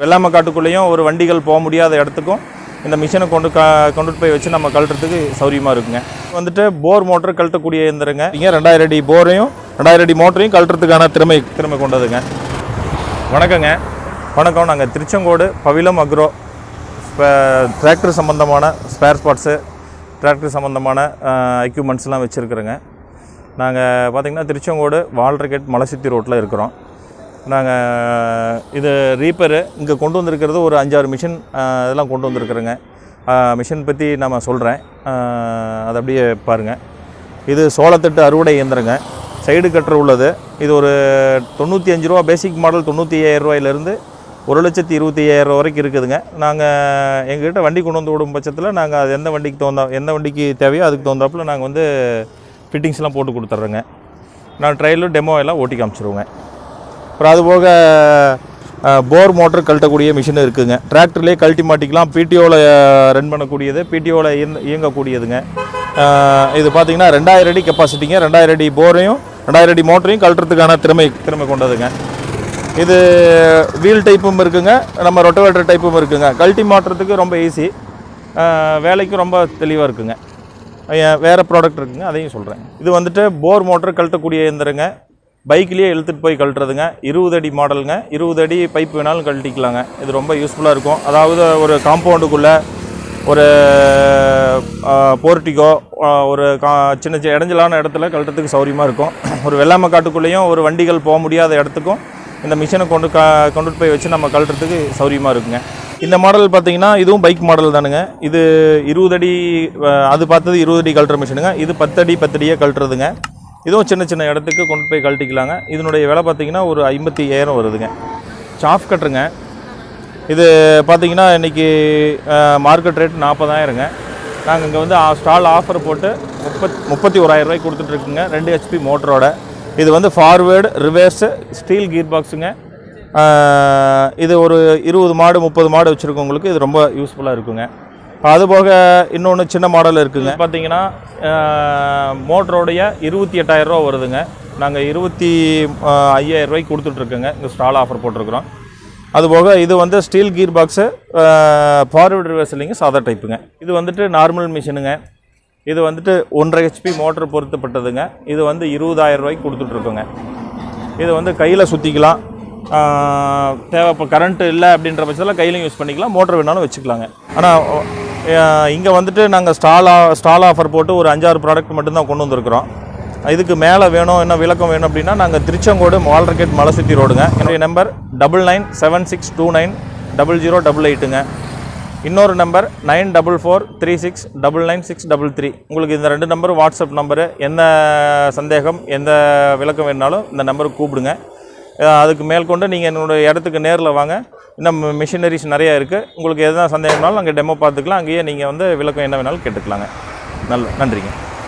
வெள்ளாமை காட்டுக்குள்ளேயும் ஒரு வண்டிகள் போக முடியாத இடத்துக்கும் இந்த மிஷினை கொண்டு போய் வச்சு நம்ம கழட்டுறதுக்கு சௌரியமாக இருக்குங்க. வந்துட்டு போர் மோட்டர் கழட்டக்கூடிய இயந்திரங்க. இங்கே 2000 அடி போரையும் 2000 அடி மோட்டரையும் கழட்டுறதுக்கான திறமை கொண்டதுங்க. வணக்கங்க. வணக்கம். நாங்கள் திருச்செங்கோடு பவிலம் அக்ரோ டிராக்டர் சம்மந்தமான ஸ்பேர் பார்ட்ஸு, டிராக்டர் சம்மந்தமான எக்யூப்மெண்ட்ஸ்லாம் வச்சுருக்குறோங்க. நாங்கள் பார்த்திங்கன்னா திருச்செங்கோடு வால்ரகேட் மலைசுத்தி ரோட்டில் இருக்கிறோம். நாங்கள் இது ரீப்பரு இங்கே கொண்டு வந்திருக்கிறது ஒரு 5-6 மிஷின் இதெல்லாம் கொண்டு வந்திருக்குறோங்க. மிஷின் பற்றி நான் சொல்கிறேன், அதை அப்படியே பாருங்கள். இது சோளத்தட்டு அறுவடை இயந்திரங்க. சைடு கட்டர் உள்ளது. இது ஒரு 95 ரூபா பேசிக் மாடல் 95,000 ரூபாயிலேருந்து 1,25,000 வரைக்கும் இருக்குதுங்க. நாங்கள் எங்கள்கிட்ட வண்டி கொண்டு வந்து விடும் பட்சத்தில் நாங்கள் அது எந்த வண்டிக்கு தேவையோ அதுக்கு தகுந்தாப்பில் நாங்கள் வந்து ஃபிட்டிங்ஸ்லாம் போட்டு கொடுத்துட்றோங்க. நான் ட்ரையலும் டெமோ எல்லாம் ஓட்டி காமிச்சிருவோங்க. அப்புறம் அதுபோக போர் மோட்டர் கழட்டக்கூடிய மிஷின் இருக்குதுங்க. டிராக்டர்லேயே கழட்டி மாட்டிக்கலாம். பிடிஓவில் ரன் பண்ணக்கூடியது, பிடிஓவில் இயங்கக்கூடியதுங்க. இது பார்த்திங்கன்னா 2000 அடி கெப்பாசிட்டிங்க. 2000 அடி போரையும் 2000 அடி மோட்டரையும் கழட்டுறதுக்கான திறமை கொண்டதுங்க. இது வீல் டைப்பும் இருக்குங்க, நம்ம ரொட்டவேட்டர் டைப்பும் இருக்குங்க. கழட்டி மாட்டுறதுக்கு ரொம்ப ஈஸி, வேலைக்கும் ரொம்ப தெளிவாக இருக்குங்க. வேறு ப்ராடக்ட் இருக்குங்க, அதையும் சொல்கிறேன். இது வந்துட்டு போர் மோட்டர் கழட்டக்கூடிய இயந்திரங்க. பைக்லேயே இழுத்துட்டு போய் கழட்டுறதுங்க. 20 அடி மாடலுங்க. 20 அடி பைப் வேணாலும் கழட்டிக்கலாங்க. இது ரொம்ப யூஸ்ஃபுல்லாக இருக்கும். அதாவது ஒரு காம்பவுண்டுக்குள்ளே ஒரு போர்ட்டிகோ ஒரு சின்ன இடைஞ்சலான இடத்துல கழட்டுறதுக்கு சௌரியமாக இருக்கும். ஒரு வெள்ளாமை காட்டுக்குள்ளேயும் ஒரு வண்டிகள் போக முடியாத இடத்துக்கும் இந்த மிஷினை கொண்டு போய் வச்சு நம்ம கழட்டுறதுக்கு சௌரியமாக இருக்குங்க. இந்த மாடல் பார்த்திங்கன்னா இதுவும் பைக் மாடல் தானுங்க. இது 20 அடி, அது பார்த்தது 20 அடி கழட்டுற மிஷினுங்க. இது 10 அடி 10 அடியாக கழட்டுறதுங்க. இதுவும் சின்ன இடத்துக்கு கொண்டு போய் கழட்டிக்கலாங்க. இதனுடைய விலை பார்த்திங்கன்னா ஒரு 55,000 வருதுங்க. சாஃப் கட்டுருங்க. இது பார்த்திங்கன்னா இன்றைக்கி மார்க்கெட் ரேட் 40,000ங்க. நாங்கள் இங்கே வந்து ஸ்டால் ஆஃபர் போட்டு 31,000 ரூபாய்க்கு கொடுத்துட்ருக்குங்க. 2 HP மோட்டரோட. இது வந்து ஃபார்வேர்டு ரிவர்ஸு ஸ்டீல் கீர் பாக்ஸுங்க. இது ஒரு 20 மாடு 30 மாடு வச்சுருக்கவங்களுக்கு இது ரொம்ப யூஸ்ஃபுல்லாக இருக்குங்க. அதுபோக இன்னொன்று சின்ன மாடல் இருக்குதுங்க. பார்த்திங்கன்னா மோட்டரோடைய 28,000 ரூபா வருதுங்க. நாங்கள் 25,000 ரூபாய்க்கு கொடுத்துட்ருக்கோங்க. இங்கே ஸ்டால் ஆஃபர் போட்டிருக்கிறோம். அதுபோக இது வந்து steel gear box, forward reverse இல்லைங்க, சாதா டைப்புங்க. இது வந்துட்டு நார்மல் மிஷினுங்க. இது வந்துட்டு 1.5 HP மோட்டர் பொருத்தப்பட்டதுங்க. இது வந்து 20,000 ரூபாய்க்கு கொடுத்துட்ருக்கோங்க. இது வந்து கையில் சுற்றிக்கலாம். இப்போ கரண்ட்டு இல்லை அப்படின்ற பட்சத்தில் கையிலையும் யூஸ் பண்ணிக்கலாம், மோட்டர் வேணாலும் வச்சுக்கலாங்க. ஆனால் இங்கே வந்துட்டு நாங்கள் ஸ்டால் ஆஃபர் போட்டு ஒரு 5-6 ப்ராடக்ட் மட்டும்தான் கொண்டு வந்திருக்கிறோம். இதுக்கு மேலே வேணும், என்ன விளக்கம் வேணும் அப்படின்னா நாங்கள் திருச்செங்கோடு வால்ரகேட் மலைசுத்தி ரோடுங்க. என்னுடைய நம்பர் 9976290088ங்க. இன்னொரு நம்பர் 9443699633. உங்களுக்கு இந்த 2 நம்பரும் வாட்ஸ்அப் நம்பரு. எந்த சந்தேகம் எந்த விளக்கம் வேணுனாலும் இந்த நம்பருக்கு கூப்பிடுங்க. அதுக்கு மேற்கொண்டு நீங்கள் என்னோடய இடத்துக்கு நேரில் வாங்க. இன்னும் மிஷினரிஸ் நிறையா இருக்குது. உங்களுக்கு எதுனா சந்தேகம்னாலும் அங்கே டெமோ பார்த்துக்கலாம். அங்கேயே நீங்கள் வந்து விளக்கம் என்ன வேணாலும் கேட்டுக்கலாங்க. நன்றிங்க.